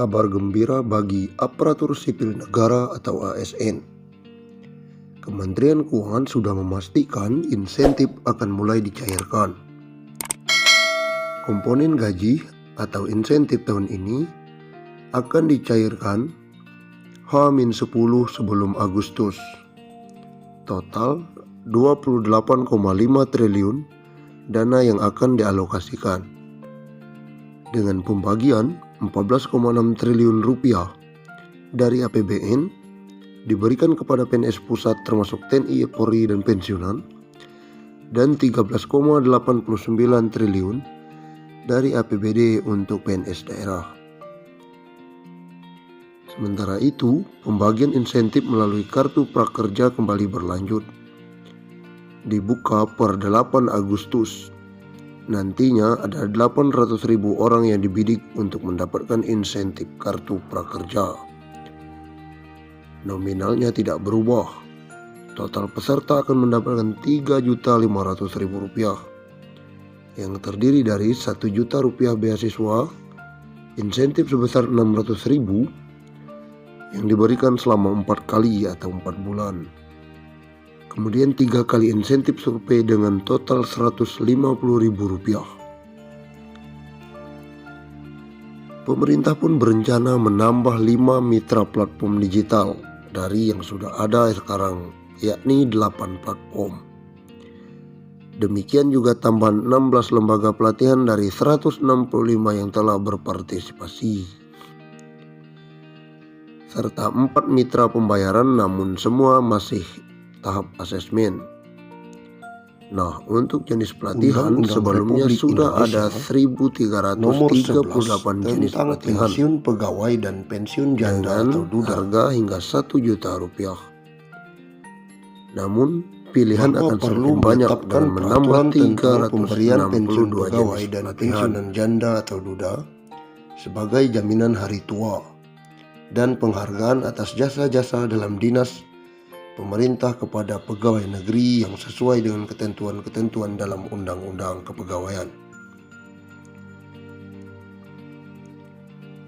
Kabar gembira bagi aparatur sipil negara atau ASN. Kementerian Keuangan sudah memastikan insentif akan mulai dicairkan. Komponen gaji atau insentif tahun ini akan dicairkan H-10 sebelum Agustus. Total 28,5 triliun dana yang akan dialokasikan. Dengan pembagian 14,6 triliun rupiah dari APBN diberikan kepada PNS pusat termasuk TNI, Polri, dan pensiunan, dan 13,89 triliun dari APBD untuk PNS daerah. Sementara itu, pembagian insentif melalui kartu prakerja kembali berlanjut. Dibuka per 8 Agustus. Nantinya ada 800.000 orang yang dibidik untuk mendapatkan insentif kartu prakerja. Nominalnya tidak berubah. Total peserta akan mendapatkan Rp3.500.000 yang terdiri dari Rp1 juta beasiswa, insentif sebesar Rp600.000 yang diberikan selama 4 kali atau 4 bulan. Kemudian 3 kali insentif survei dengan total Rp150.000. Pemerintah pun berencana menambah 5 mitra platform digital dari yang sudah ada sekarang, yakni 8 platform. Demikian juga tambahan 16 lembaga pelatihan dari 165 yang telah berpartisipasi. Serta 4 mitra pembayaran, namun semua masih tahap asesmen. Nah, untuk jenis pelatihan sebelumnya sudah ada 1.338 jenis pelatihan pensiun pegawai dan pensiun janda atau duda harga hingga Rp1 juta. Namun pilihan akan semakin banyak dan menambah 362 jenis dan pensiun janda atau duda sebagai jaminan hari tua dan penghargaan atas jasa-jasa dalam dinas pemerintah kepada pegawai negeri yang sesuai dengan ketentuan-ketentuan dalam Undang-Undang Kepegawaian.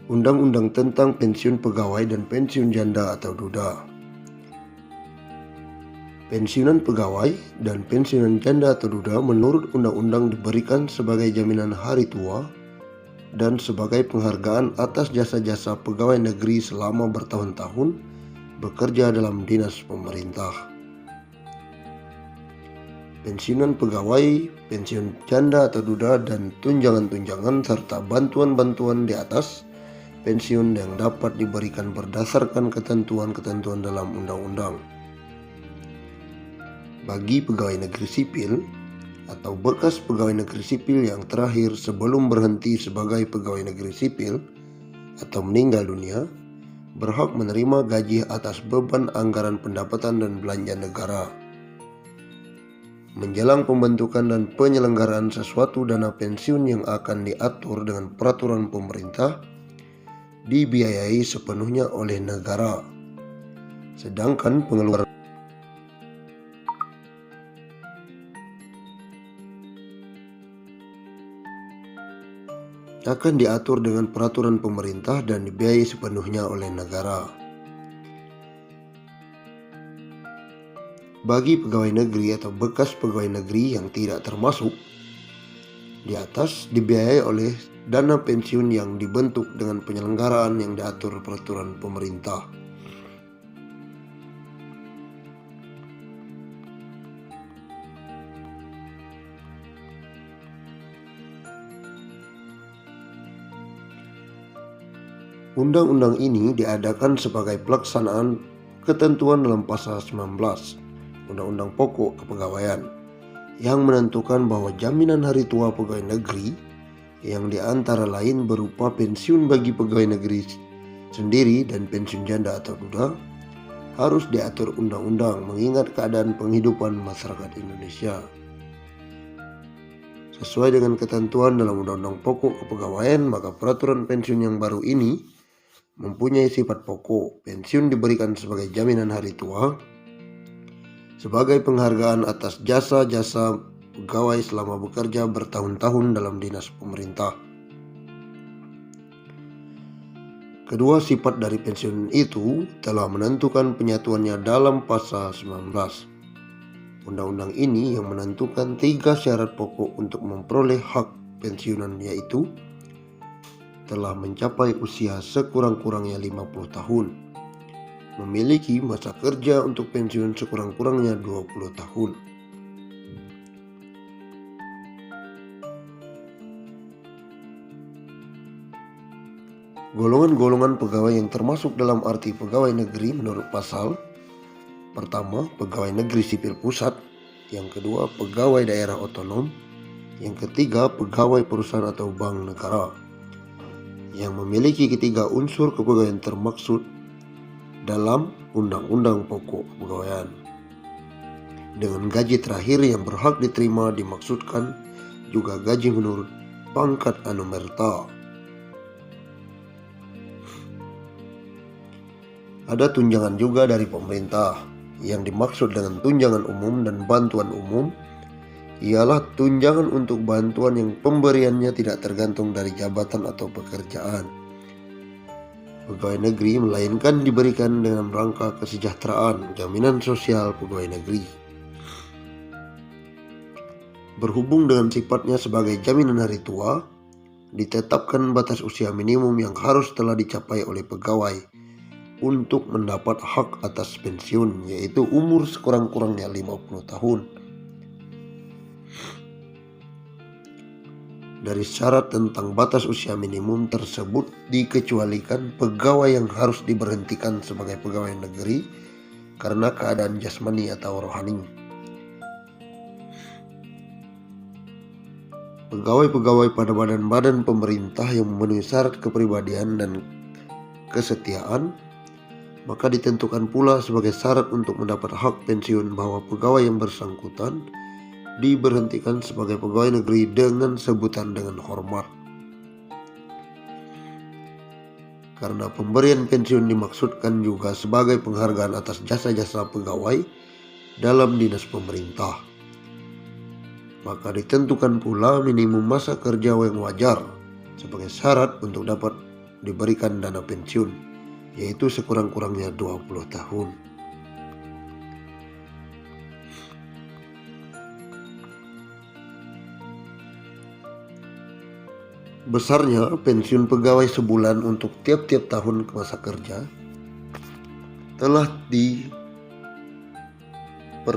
Undang-Undang tentang pensiun pegawai dan pensiun janda atau duda. Pensiunan pegawai dan pensiunan janda atau duda menurut undang-undang diberikan sebagai jaminan hari tua dan sebagai penghargaan atas jasa-jasa pegawai negeri selama bertahun-tahun bekerja dalam dinas pemerintah. Pensiunan pegawai, pensiun janda atau duda, dan tunjangan-tunjangan serta bantuan-bantuan di atas pensiun yang dapat diberikan berdasarkan ketentuan-ketentuan dalam undang-undang. Bagi pegawai negeri sipil atau bekas pegawai negeri sipil yang terakhir sebelum berhenti sebagai pegawai negeri sipil atau meninggal dunia, berhak menerima gaji atas beban anggaran pendapatan dan belanja negara. Menjelang pembentukan dan penyelenggaraan sesuatu dana pensiun yang akan diatur dengan peraturan pemerintah, dibiayai sepenuhnya oleh negara. Sedangkan pengeluaran akan diatur dengan peraturan pemerintah dan dibiayai sepenuhnya oleh negara. Bagi pegawai negeri atau bekas pegawai negeri yang tidak termasuk di atas, dibiayai oleh dana pensiun yang dibentuk dengan penyelenggaraan yang diatur peraturan pemerintah. Undang-undang ini diadakan sebagai pelaksanaan ketentuan dalam pasal 19 Undang-Undang Pokok Kepegawaian yang menentukan bahwa jaminan hari tua pegawai negeri yang diantara lain berupa pensiun bagi pegawai negeri sendiri dan pensiun janda atau duda harus diatur undang-undang mengingat keadaan penghidupan masyarakat Indonesia. Sesuai dengan ketentuan dalam Undang-Undang Pokok Kepegawaian, maka peraturan pensiun yang baru ini mempunyai sifat pokok. Pensiun diberikan sebagai jaminan hari tua, sebagai penghargaan atas jasa-jasa pegawai selama bekerja bertahun-tahun dalam dinas pemerintah. Kedua sifat dari pensiun itu telah menentukan penyatuannya dalam pasal 19. Undang-undang ini yang menentukan 3 syarat pokok untuk memperoleh hak pensiunan, yaitu telah mencapai usia sekurang-kurangnya 50 tahun, memiliki masa kerja untuk pensiun sekurang-kurangnya 20 tahun. Golongan-golongan pegawai yang termasuk dalam arti pegawai negeri menurut pasal: pertama, pegawai negeri sipil pusat; yang kedua, pegawai daerah otonom; yang ketiga, pegawai perusahaan atau bank negara, yang memiliki ketiga unsur kepegawaian termaksud dalam Undang-Undang Pokok Kepegawaian. Dengan gaji terakhir yang berhak diterima dimaksudkan juga gaji menurut pangkat anumerta. Ada tunjangan juga dari pemerintah. Yang dimaksud dengan tunjangan umum dan bantuan umum ialah tunjangan untuk bantuan yang pemberiannya tidak tergantung dari jabatan atau pekerjaan pegawai negeri, melainkan diberikan dengan rangka kesejahteraan jaminan sosial pegawai negeri. Berhubung dengan sifatnya sebagai jaminan hari tua, ditetapkan batas usia minimum yang harus telah dicapai oleh pegawai untuk mendapat hak atas pensiun, yaitu umur sekurang-kurangnya 50 tahun. Dari syarat tentang batas usia minimum tersebut dikecualikan pegawai yang harus diberhentikan sebagai pegawai negeri karena keadaan jasmani atau rohani. Pegawai-pegawai pada badan-badan pemerintah yang memenuhi syarat kepribadian dan kesetiaan, maka ditentukan pula sebagai syarat untuk mendapat hak pensiun bahwa pegawai yang bersangkutan diberhentikan sebagai pegawai negeri dengan sebutan dengan hormat. Karena pemberian pensiun dimaksudkan juga sebagai penghargaan atas jasa-jasa pegawai dalam dinas pemerintah, maka ditentukan pula minimum masa kerja yang wajar sebagai syarat untuk dapat diberikan dana pensiun, yaitu sekurang-kurangnya 20 tahun. Besarnya pensiun pegawai sebulan untuk tiap-tiap tahun masa kerja telah